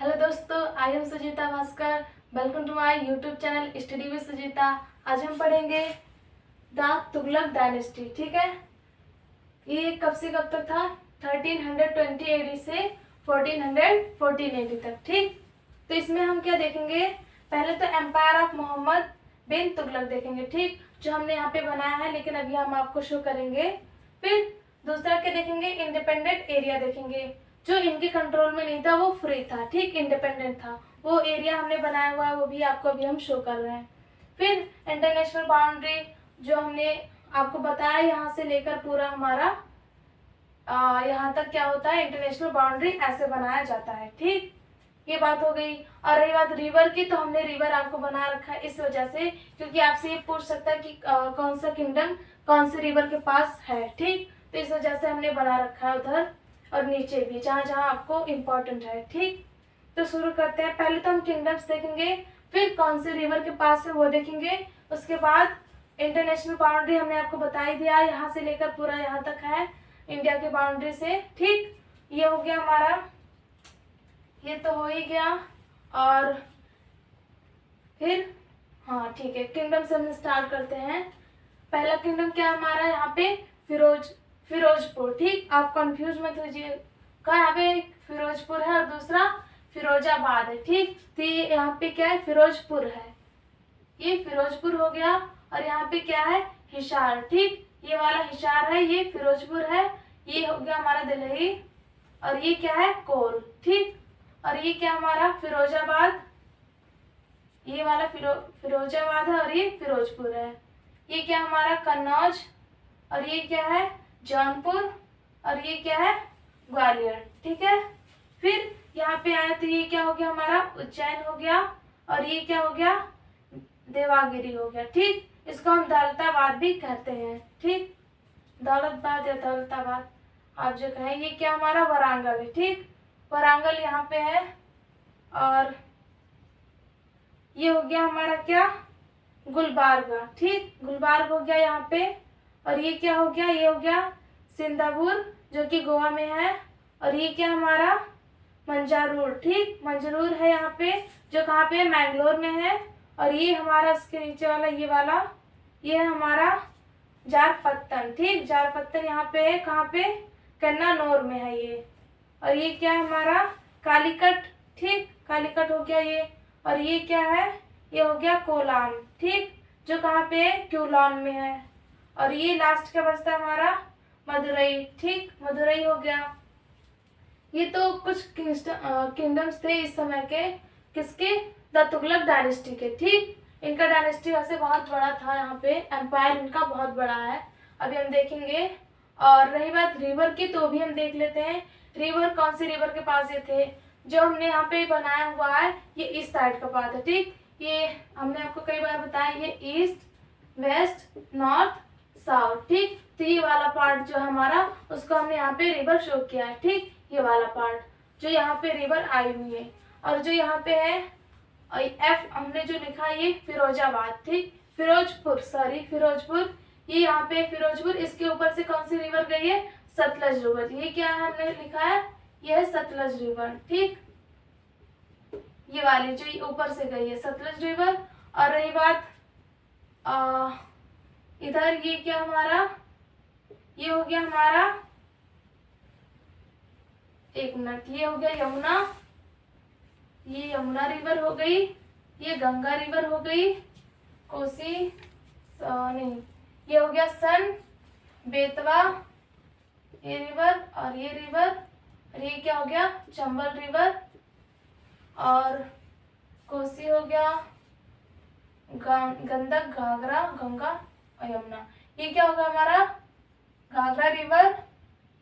Hello दोस्तों, I am Sujita Bhaskar. Welcome to my YouTube channel study with Sujita. आज हम पढ़ेंगे द तुगलक डायनेस्टी। ठीक है, ये कब से कब तक था? 1320 एडी से 1414 एडी तक। ठीक, तो इसमें हम क्या देखेंगे? पहले तो एम्पायर ऑफ मोहम्मद बिन तुगलक देखेंगे, ठीक, जो हमने यहाँ पे बनाया है, लेकिन अभी हम आपको शो करेंगे। फिर दूसरा क्या देखेंगे? इंडिपेंडेंट एरिया देखेंगे, जो इनके कंट्रोल में नहीं था, वो फ्री था, ठीक, इंडिपेंडेंट था। वो एरिया हमने बनाया हुआ है, वो भी आपको अभी हम शो कर रहे हैं। फिर इंटरनेशनल बाउंड्री, जो हमने आपको बताया, यहाँ से लेकर पूरा हमारा यहाँ तक क्या होता है, इंटरनेशनल बाउंड्री ऐसे बनाया जाता है। ठीक, ये बात हो गई। और रही बात रिवर की, तो हमने रिवर आपको बना रखा है इस वजह से, क्योंकि आपसे ये पूछ सकता है कि कौन सा किंगडम कौन से रिवर के पास है। ठीक, तो इस वजह से हमने बना रखा है उधर और नीचे भी, जहाँ जहाँ आपको इम्पोर्टेंट है। ठीक, तो शुरू करते हैं। पहले तो हम किंगडम्स देखेंगे, फिर कौन से रिवर के पास है वो देखेंगे। उसके बाद इंटरनेशनल बाउंड्री हमने आपको बता ही दिया, यहाँ से लेकर पूरा यहाँ तक है इंडिया की बाउंड्री से। ठीक, ये हो गया हमारा, ये तो हो ही गया। और फिर हाँ ठीक है, किंगडम से हम स्टार्ट करते हैं। पहला किंगडम क्या है हमारा? यहाँ पे फिरोजपुर। ठीक, आप कंफ्यूज मत होइए, का यहाँ पे फिरोजपुर है और दूसरा फिरोजाबाद है। ठीक, तो ये यहाँ पे क्या है? फिरोजपुर है, ये फिरोजपुर हो गया। और यहाँ पे क्या है? हिसार। ठीक, ये वाला हिसार है, ये फिरोजपुर है। ये हो गया हमारा दिल्ली। और ये क्या है? कोल। ठीक, और ये क्या हमारा? फिरोजाबाद। ये वाला फिरोजाबाद है और ये फिरोजपुर है। ये क्या हमारा? कन्नौज। और ये क्या है? जौनपुर। और ये क्या है? ग्वालियर। ठीक है, फिर यहाँ पे आए तो ये क्या हो गया हमारा? उज्जैन हो गया। और ये क्या हो गया? देवागिरी हो गया। ठीक, इसको हम दौलताबाद भी कहते हैं। ठीक, दौलताबाद या दौलताबाद आप जो कहें। ये क्या हमारा? वारंगल है। ठीक, वारंगल यहाँ पे है। और ये हो गया हमारा क्या? गुलबर्गा। ठीक, गुलबर्ग हो गया यहाँ पे। और ये क्या हो गया? ये हो गया सिंदापुर, जो कि गोवा में है। और ये क्या हमारा? मंजारूर। ठीक, मंजरूर है यहाँ पे, जो कहाँ पे? मैंगलोर में है। और ये हमारा इसके नीचे वाला, ये वाला, ये है हमारा जारपत्तन। ठीक, जारपत्तन यहाँ पे है, कहाँ पे? कन्नानौर में है ये। और ये क्या है हमारा? कालीकट। ठीक, कालीकट हो गया ये। और ये क्या है? ये हो गया कोलाम। ठीक, जो कहाँ पे है? क्यूलॉन में है। और ये लास्ट क्या बचता है हमारा? मदुरई। ठीक, मदुरई हो गया। ये तो कुछ किंगडम्स थे इस समय के, किसके? द तुगलक डायनेस्टी के। ठीक, इनका डायनेस्टी वैसे बहुत बड़ा था, यहाँ पे एम्पायर इनका बहुत बड़ा है, अभी हम देखेंगे। और रही बात रिवर की, तो भी हम देख लेते हैं। रिवर कौन सी रिवर के पास ये थे? जो हमने यहाँ पे बनाया हुआ है, ये इस साइड का पार्ट है। ठीक, ये हमने आपको कई बार बताया, ये ईस्ट, वेस्ट, नॉर्थ, साउथ। ठीक, तो ये वाला पार्ट जो हमारा, उसको हमने यहाँ पे रिवर शो किया है। ठीक, ये वाला पार्ट जो यहाँ पे रिवर आई हुई है। और जो यहाँ पे है एफ हमने जो लिखा है, ये फिरोजाबाद। ठीक, फिरोजपुर, सॉरी फिरोजपुर, ये यहाँ पे फिरोजपुर। इसके ऊपर से कौन सी रिवर गई है? सतलज रिवर। ये क्या है हमने लिखा है? ये है सतलज रिवर। ठीक, ये वाली जो ऊपर से गई है, सतलज रिवर। और रही बात इधर, ये क्या हमारा? ये हो गया हमारा, एक मिनट, ये हो गया यमुना, ये यमुना रिवर हो गई। ये गंगा रिवर हो गई, कोसी नहीं, ये हो गया सन, बेतवा, ये रिवर और ये रिवर। और ये क्या हो गया? चंबल रिवर। और कोसी हो गया, गंडक, घाघरा, गंगा और यमुना। ये क्या होगा हमारा? घाघरा रिवर,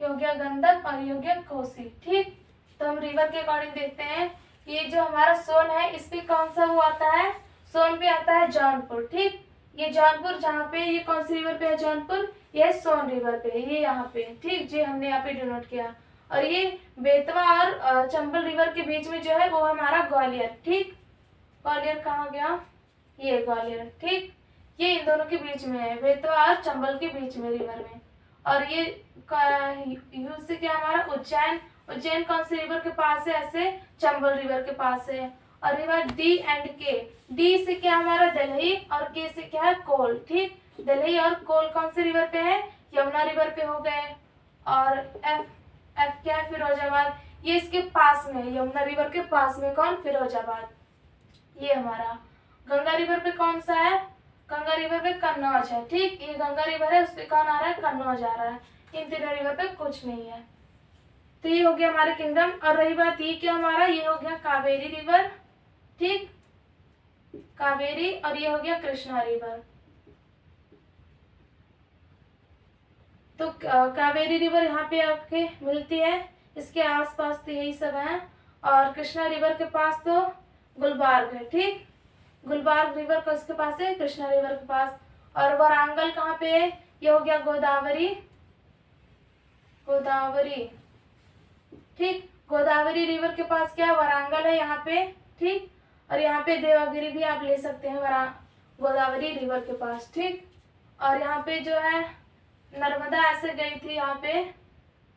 ये हो गया गंडक और ये हो गया कोसी। ठीक, तो हम रिवर के अकॉर्डिंग देखते हैं। ये जो हमारा सोन है, इस पे कौन सा वो आता है? सोन पे आता है जौनपुर। ठीक, ये जौनपुर जहाँ पे, ये कौन सी रिवर पे है? जौनपुर, ये सोन रिवर पे है, ये यहाँ पे। ठीक, जो हमने यहाँ पे डिनोट किया। और ये बेतवा और चंबल रिवर के बीच में जो है, वो हमारा ग्वालियर। ठीक, ग्वालियर कहाँ गया? ये ग्वालियर। ठीक, ये इन दोनों के बीच में है, बेतवा और चंबल के बीच में रिवर में। और ये यू से क्या हमारा? उज्जैन। उज्जैन कौन सी रिवर के पास है? ऐसे चंबल रिवर के पास है। और रिवर डी एंड के, डी से क्या हमारा दिल्ली और के से क्या है? कोल। ठीक, दिल्ली और कोल कौन से रिवर पे है? यमुना रिवर पे हो गए। और एफ, एफ क्या है? फिरोजाबाद, ये इसके पास में है, यमुना रिवर के पास में। कौन? फिरोजाबाद। ये हमारा गंगा रिवर पे कौन सा है? गंगा रिवर पे कन्नौज है। ठीक, ये गंगा रिवर है, उस पे कौन आ रहा है? कन्नौज आ रहा है। इन तीनों रिवर पे कुछ नहीं है। तो ये हो गया हमारे किंगडम। और रही बात ये क्या हमारा, ये हो गया कावेरी रिवर। ठीक, कावेरी। और ये हो गया कृष्णा रिवर। तो कावेरी रिवर यहाँ पे आपके मिलती है, इसके आसपास तो यही सब है। और कृष्णा रिवर के पास तो गुलबर्ग है। ठीक, गुलबर्ग रिवर किसके पास है? कृष्णा रिवर के पास। और वारंगल कहाँ पे है? ये हो गया गोदावरी, गोदावरी। ठीक, गोदावरी रिवर के पास क्या है? वारंगल है यहाँ पे। ठीक, और यहाँ पे देवगिरी भी आप ले सकते हैं गोदावरी रिवर के पास। ठीक, और यहाँ पे जो है नर्मदा ऐसे गई थी, यहाँ पे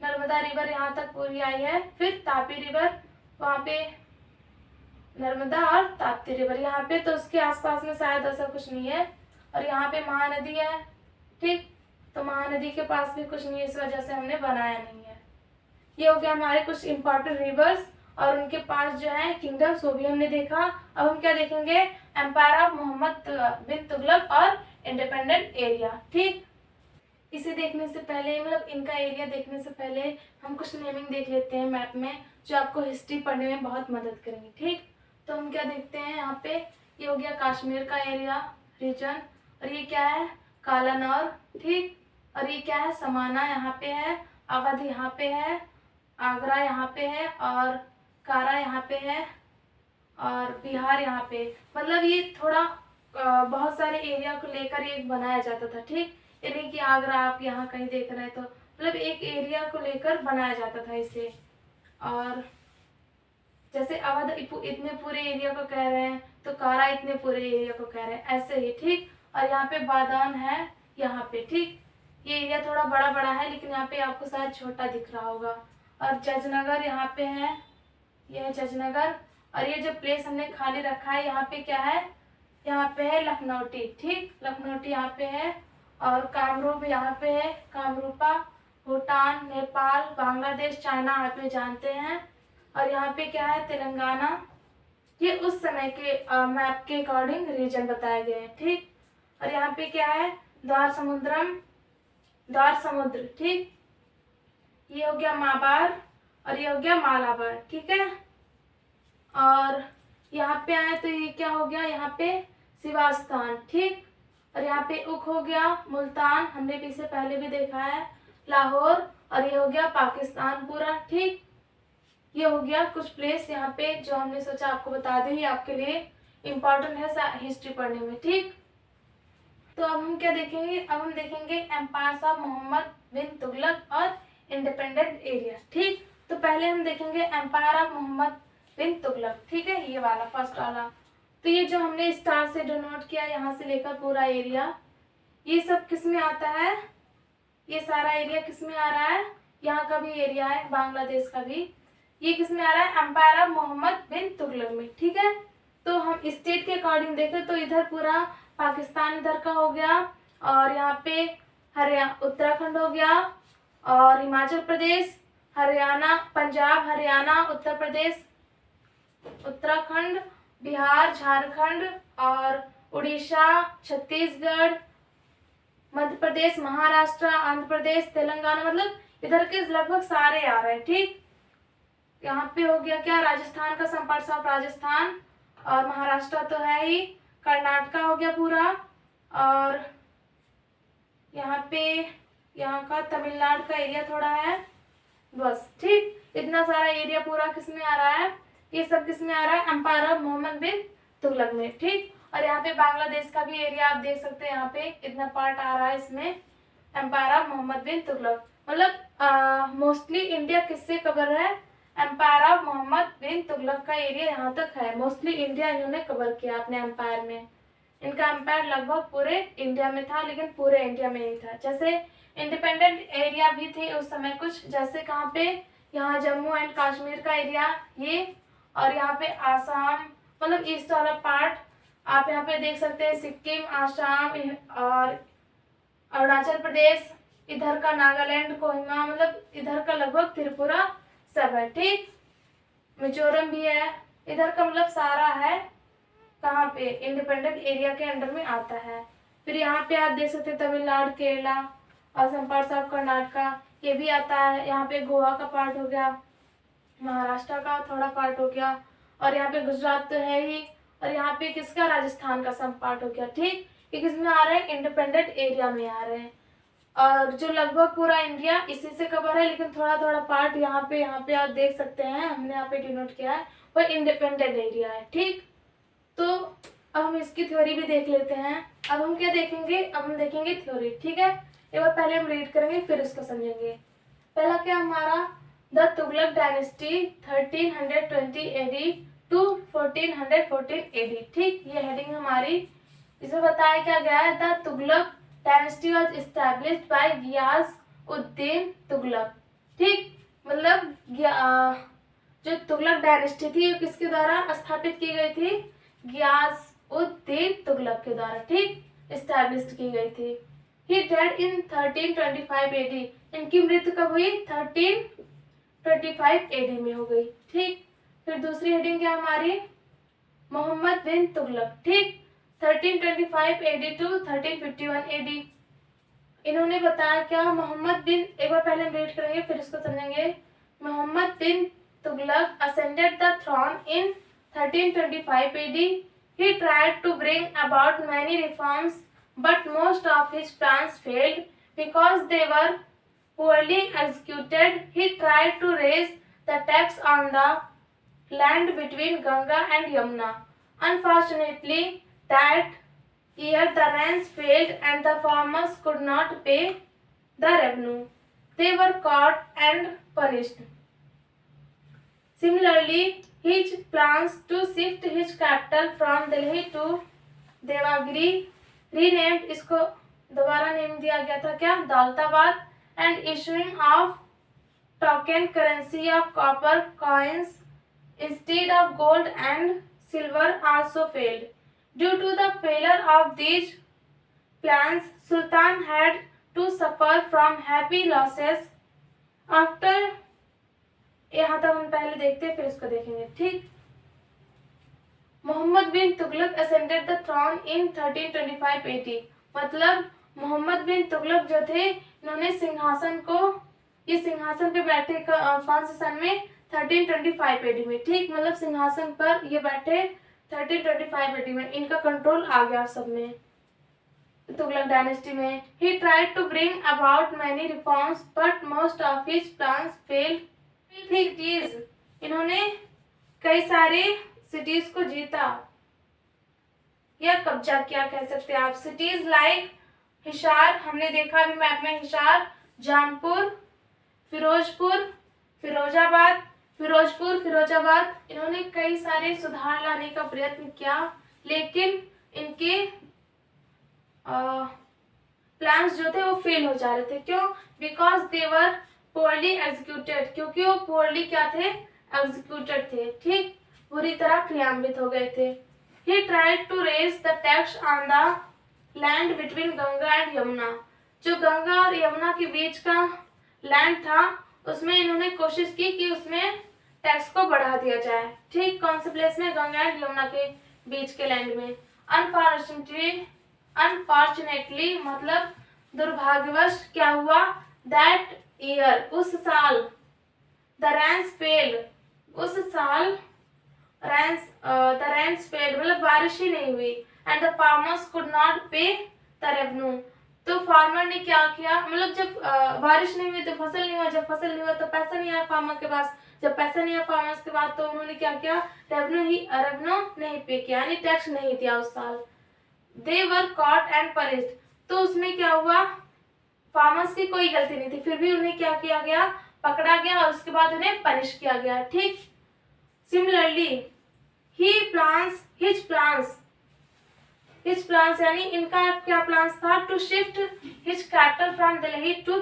नर्मदा रिवर यहाँ तक पूरी आई है। फिर तापी रिवर, वहाँ पे नर्मदा और ताप्ती रिवर यहाँ पे, तो उसके आसपास में शायद ऐसा कुछ नहीं है। और यहाँ पे महानदी है। ठीक, तो महानदी के पास भी कुछ नहीं है, इस वजह से हमने बनाया नहीं है। ये हो गया हमारे कुछ इंपॉर्टेंट रिवर्स और उनके पास जो है किंगडम्स, वो भी हमने देखा। अब हम क्या देखेंगे? एम्पायर ऑफ मोहम्मद बिन तुगलक और इंडिपेंडेंट एरिया। ठीक, इसे देखने से पहले, मतलब इनका एरिया देखने से पहले हम कुछ नेमिंग देख लेते हैं मैप में, जो आपको हिस्ट्री पढ़ने में बहुत मदद करेंगे। ठीक, तो हम क्या देखते हैं यहाँ पे? ये हो गया कश्मीर का एरिया, रीजन। और ये क्या है? कालानौर। ठीक, और ये क्या है? समाना यहाँ पे है, अवध यहाँ पे है, आगरा यहाँ पे है, और कारा यहाँ पे है, और बिहार यहाँ पे। मतलब ये थोड़ा बहुत सारे एरिया को लेकर ये बनाया जाता था। ठीक, यानी कि आगरा आप यहाँ कहीं देख रहे हैं तो मतलब एक एरिया को लेकर बनाया जाता था इसे। और जैसे अवध इतने पूरे एरिया को कह रहे हैं, तो कारा इतने पूरे एरिया को कह रहे हैं, ऐसे ही। ठीक, और यहाँ पे बादान है यहाँ पे। ठीक, ये एरिया थोड़ा बड़ा बड़ा है, लेकिन यहाँ पे आपको शायद छोटा दिख रहा होगा। और जजनगर यहाँ पे है, ये है जजनगर। और ये जो प्लेस हमने खाली रखा है यहाँ पे क्या है? यहाँ पे है लखनौटी। ठीक, लखनौटी यहाँ पे है। और कामरूप यहाँ पे है, कामरूपा। भूटान, नेपाल, बांग्लादेश, चाइना आप ये जानते हैं। और यहाँ पे क्या है? तेलंगाना। ये उस समय के मैप के अकॉर्डिंग रीजन बताए गए हैं। ठीक, और यहाँ पे क्या है? द्वार समुद्रम, द्वार समुद्र। ठीक, ये हो गया माबार और ये हो गया मालाबार। ठीक है, और यहाँ पे आए तो ये क्या हो गया? यहाँ पे सिवास्तान। ठीक, और यहाँ पे उक हो गया मुल्तान, हमने भी इसे पहले भी देखा है, लाहौर। और ये हो गया पाकिस्तान पूरा। ठीक, ये हो गया कुछ प्लेस यहाँ पे जो हमने सोचा आपको बता दें, ये आपके लिए इम्पोर्टेंट है हिस्ट्री पढ़ने में। ठीक, तो अब हम क्या देखेंगे? अब हम देखेंगे एम्पायर्स ऑफ मोहम्मद बिन तुगलक और इंडिपेंडेंट एरिया। ठीक, तो पहले हम देखेंगे एम्पायर ऑफ मोहम्मद बिन तुगलक। ठीक है, ये वाला फर्स्ट वाला। तो ये जो हमने स्टार से डिनोट किया, यहाँ से लेकर पूरा एरिया, ये सब किस में आता है? ये सारा एरिया किस में आ रहा है? यहाँ का भी एरिया है, बांग्लादेश का भी। ये किस में आ रहा है? एम्पायर ऑफ मोहम्मद बिन तुगलक में। ठीक है, तो हम स्टेट के अकॉर्डिंग देखें तो इधर पूरा पाकिस्तान इधर का हो गया, और यहाँ पे हरियाणा, उत्तराखंड हो गया, और हिमाचल प्रदेश, हरियाणा, पंजाब, हरियाणा, उत्तर प्रदेश, उत्तराखंड, बिहार, झारखंड, और उड़ीसा, छत्तीसगढ़, मध्य प्रदेश, महाराष्ट्र, आंध्र प्रदेश, तेलंगाना, मतलब इधर के लगभग सारे आ रहे हैं। ठीक, यहाँ पे हो गया क्या? राजस्थान का संपर्क ऑफ राजस्थान, और महाराष्ट्र तो है ही, कर्नाटका हो गया पूरा, और यहाँ पे यहाँ का तमिलनाडु का एरिया थोड़ा है, बस। ठीक, इतना सारा एरिया पूरा किस में आ रहा है? ये सब किस में आ रहा है? एम्पायर ऑफ मोहम्मद बिन तुगलक में। ठीक, और यहाँ पे बांग्लादेश का भी एरिया आप देख सकते हैं, यहाँ पे इतना पार्ट आ रहा है इसमें, एम्पायर ऑफ मोहम्मद बिन तुगलक। मतलब मोस्टली इंडिया किससे कवर है? एम्पायर ऑफ मोहम्मद बिन तुगलक का एरिया यहाँ तक है। मोस्टली इंडिया इन्होंने कवर किया अपने एम्पायर में। इनका एम्पायर लगभग पूरे इंडिया में था, लेकिन पूरे इंडिया में नहीं था। जैसे इंडिपेंडेंट एरिया भी थे उस समय कुछ, जैसे कहाँ पे? यहाँ जम्मू एंड कश्मीर का एरिया ये, और यहाँ पे आसाम मतलब ईस्ट वाला पार्ट आप यहाँ पे देख सकते हैं, सिक्किम, आसाम और अरुणाचल प्रदेश, इधर का नागालैंड, कोहिमा, मतलब इधर का लगभग त्रिपुरा सब है। ठीक, मिजोरम भी है, इधर का मतलब सारा है कहाँ पे इंडिपेंडेंट एरिया के अंडर में आता है। फिर यहाँ पे आप देख सकते हैं तमिलनाडु, केरला, असम पार्ट ऑफ कर्नाटका ये भी आता है। यहाँ पे गोवा का पार्ट हो गया, महाराष्ट्र का थोड़ा पार्ट हो गया, और यहाँ पे गुजरात तो है ही, और यहाँ पे किसका राजस्थान का सब पार्ट हो गया। ठीक, ये किस में आ रहे हैं, इंडिपेंडेंट एरिया में आ रहे हैं। और जो लगभग पूरा इंडिया इसी से कवर है, लेकिन थोड़ा थोड़ा पार्ट यहाँ पे आप देख सकते हैं, हमने यहाँ पे डिनोट किया है, वो इंडिपेंडेंट एरिया है। ठीक, तो अब हम इसकी थ्योरी भी देख लेते हैं। अब हम क्या देखेंगे, अब हम देखेंगे थ्योरी। ठीक है, एक बार पहले हम रीड करेंगे फिर इसको समझेंगे। पहला क्या हमारा, the Tughlaq dynasty 1320 AD to 1414 AD। ठीक, ये हेडिंग हमारी, इसमें बताया क्या गया है, the Tughlaq dynasty was established by Ghiyasuddin Tughlaq. ठीक, मतलब जो तुगलक डायनेस्टी थी वो किसके द्वारा स्थापित की गई थी, गियास-उद-दीन तुगलक के द्वारा। ठीक, एस्टैब्लिश की गई थी। ही डेड इन 1325 AD। इनकी मृत्यु कब हुई, 1325 AD में हो गई। ठीक, फिर दूसरी हेडिंग क्या हमारी, मोहम्मद बिन तुगलक। ठीक, 1325 AD टू 1351 AD। इन्होंने बताया क्या, मोहम्मद बिन, एक बार पहले हम रीड करेंगे फिर इसको समझेंगे। Mohammad bin Tughlaq ascended the throne in 1325 AD. He tried to bring about many reforms, but most of his plans failed because they were poorly executed. He tried to raise the tax on the land between Ganga and Yamuna. Unfortunately, that year the rains failed and the farmers could not pay the revenue. They were caught and punished. Similarly, his plans to shift his capital from Delhi to Devagiri, renamed, इसको दोबारा name दिया गया था क्या, Daulatabad, and issuing of token currency of copper coins instead of gold and silver also failed. Due to the failure of these plans, Sultan had to suffer from heavy losses. After यहाँ तक हम पहले देखते हैं फिर इसको देखेंगे। ठीक, Mohammad bin Tughlaq ascended the throne in 1325 AD। मतलब मोहम्मद बिन तुगलक जो थे, इन्होंने सिंहासन को, ये सिंहासन पे बैठे कौन से सन में, 1325 AD में। ठीक, मतलब सिंहासन पर ये बैठे 1325 AD में, इनका कंट्रोल आ गया सब में, तुगलक डायनेस्टी में। He tried to bring about many reforms, but most of his plans failed. ठीक, चीज, इन्होंने कई सारे सिटीज को जीता या कब्जा किया कह सकते हैं आप। सिटीज लाइक हिसार, हमने देखा अभी मैप में, हिसार, जानपुर, फिरोजपुर, फिरोजाबाद, इन्होंने कई सारे सुधार लाने का प्रयत्न किया, लेकिन इनके प्लान्स जो थे वो फेल हो जा रहे थे। क्यों, because they were poorly executed, क्योंकि वो पोअरली क्या थे, एग्जीक्यूटेड थे। ठीक, बुरी तरह क्रियान्वित हो गए थे। ही tried to raise the tax on the land between Ganga and Yamuna. जो गंगा और यमुना के बीच का लैंड था, उसमें इन्होंने कोशिश की कि उसमें टैक्स को बढ़ा दिया जाए। ठीक, कौन से प्लेस में, गंगा एंड यमुना के बीच के लैंड में। अनफॉर्चुनेटली मतलब दुर्भाग्यवश क्या हुआ, दैट ईयर, उस साल, द रेन्स फेल्ड, उस साल द रेन्स फेल्ड मतलब बारिश ही नहीं हुई, and the farmers could not पे द रेवेन्यू। तो फार्मर ने क्या किया, मतलब जब बारिश नहीं हुई तो फसल नहीं हुआ, जब फसल नहीं हुआ तो पैसा नहीं आया फार्मर के पास, जब पैसा नहीं आया फार्मर्स के पास तो उन्होंने क्या किया, रेवेन्यू नहीं पे किया, यानी टैक्स नहीं दिया उस साल। दे वर कॉट एंड पनिश्ड, तो उसमें क्या हुआ, फार्मर्स की कोई गलती नहीं थी, फिर भी उन्हें क्या किया गया, पकड़ा गया और उसके बाद उन्हें पनिश किया गया। ठीक, सिमिलरली हिज प्लान्स यानी इनका क्या प्लान्स था, to shift his capital from Delhi to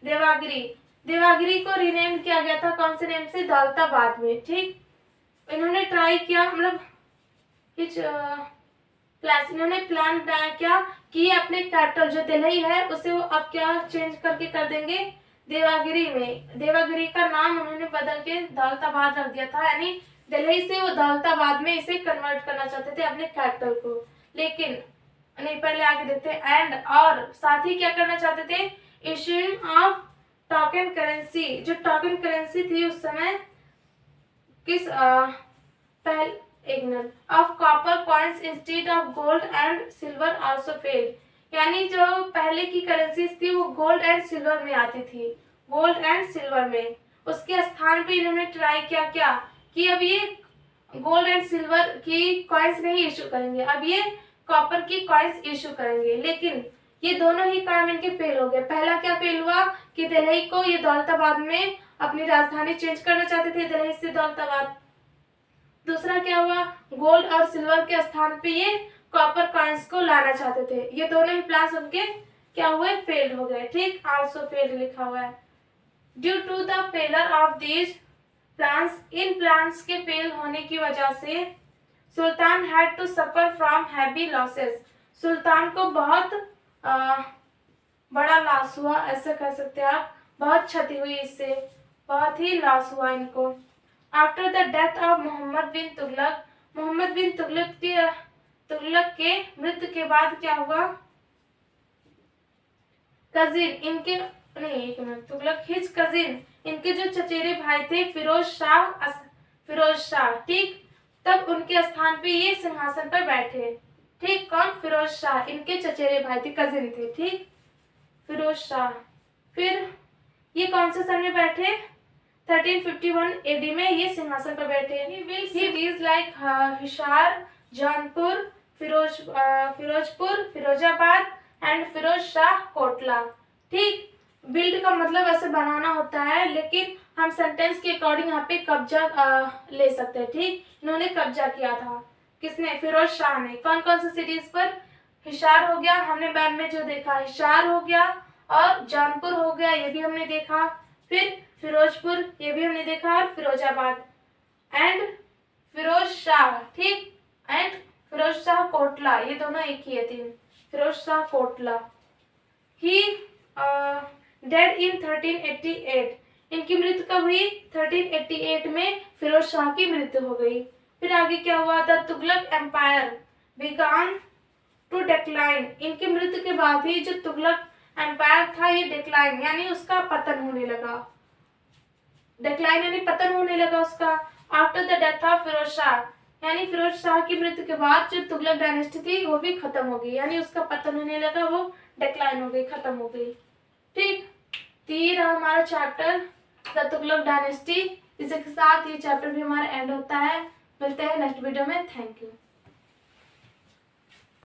Devagiri, Devagiri को रीनेम किया गया था कौन से नेम से? दौलताबाद में। ठीक, इन्होंने ट्राई किया, मतलब इन्होंने प्लान बनाया क्या कि ये अपने कैपिटल जो दिल्ली है उसे वो अब क्या चेंज करके कर देंगे देवागिरी में। देवागिरी का नाम उन्होंने बदल के दौलताबाद रख दिया था, यानी दिल्ली से वो दौलताबाद में इसे कन्वर्ट करना चाहते थे अपने कैपिटल को। लेकिन नहीं, पहले आगे देखते हैं। एंड और साथ ही क्या करना चाहते थे? Issuing of token currency. जो टोकन करेंसी थी उस समय किस पहले एक minute of copper coins instead of gold and silver also failed. यानी जो पहले की करेंसीज थी वो गोल्ड एंड सिल्वर में आती थी, गोल्ड एंड सिल्वर में। उसके स्थान पे इन्होंने ट्राई किया क्या कि अब ये गोल्ड एंड सिल्वर की कॉइन्स नहीं इशू करेंगे, अब ये कॉपर की कॉइन्स इशू करेंगे। लेकिन ये दोनों ही काम इनके फेल हो गए। पहला क्या फेल हुआ कि दिल्ली को ये दौलताबाद में अपनी राजधानी चेंज करना चाहते थे, दिल्ली से दौलताबाद। दूसरा क्या हुआ, गोल्ड और सिल्वर के स्थान पे ये कॉपर कॉइन्स को लाना चाहते थे। ये दोनों ही प्लान्स उनके क्या हुए? फेल हो गए। ठीक, आल्सो फेल लिखा हुआ है। Due to the failure of these plans, इन प्लान्स के फेल होने की वजह से sultan had to suffer from heavy losses. सुल्तान को बहुत बड़ा लॉस हुआ, ऐसा कह सकते हैं आप, बहुत क्षति हुई इससे, बहुत ही लॉस हुआ इनको। After the death of Mohammad bin Tughlaq, Mohammad bin Tughlaq के मृत्यु के बाद क्या हुआ? कजिन इनके नहीं, एक मिनट, तुगलक हिज कजिन, इनके जो चचेरे भाई थे फिरोज शाह, ठीक, तब उनके स्थान पे ये सिंहासन पर बैठे। ठीक, कौन? फिरोज शाह, इनके चचेरे भाई थे, कजिन थे। ठीक, फिरोज शाह। फिर ये कौन से सन में बैठे? 1351 एडी में ये सिंहासन पर बैठे। cities like Hisar, Jaunpur, Firozpur, Firozabad and Firoz Shah Kotla. ठीक, बिल्ड का मतलब ऐसे बनाना होता है, लेकिन हम सेंटेंस के अकॉर्डिंग यहाँ पे कब्जा ले सकते हैं। ठीक, इन्होंने कब्जा किया था, किसने? फिरोज शाह ने। कौन कौन से सिटीज पर? हिसार हो गया, हमने मैप में जो देखा, हिसार हो गया, और जौनपुर हो गया, ये भी हमने देखा। फिर फिरोजपुर, ये भी हमने देखा, और फिरोजाबाद एंड फिरोज शाह। ठीक, एंड फिरोज शाह कोटला, ये दोनों एक ही है, तीन। फिरोज शाह कोटला। ही डेड इन 1388, इनकी मृत्यु कब हुई? 1388 में फिरोज शाह की मृत्यु हो गई। फिर आगे क्या हुआ? The Tughlaq empire began to decline, इनकी मृत्यु के बाद ही जो तुगलक एम्पायर था ये डिक्लाइन, यानी उसका पतन होने लगा। डिक्लाइन यानी पतन होने लगा उसका। After the death of Firoz Shah, यानी फिरोज शाह की मृत्यु के बाद जो तुगलक डायनेस्टी थी वो भी खत्म हो गई, यानी उसका पतन होने लगा, वो डिक्लाइन हो गई, खत्म हो गई। ठीक, तो ये रहा हमारा चैप्टर द तुगलक डायनेस्टी। इसी के साथ ये चैप्टर भी हमारा एंड होता है। मिलते हैं नेक्स्ट वीडियो में। Thank you.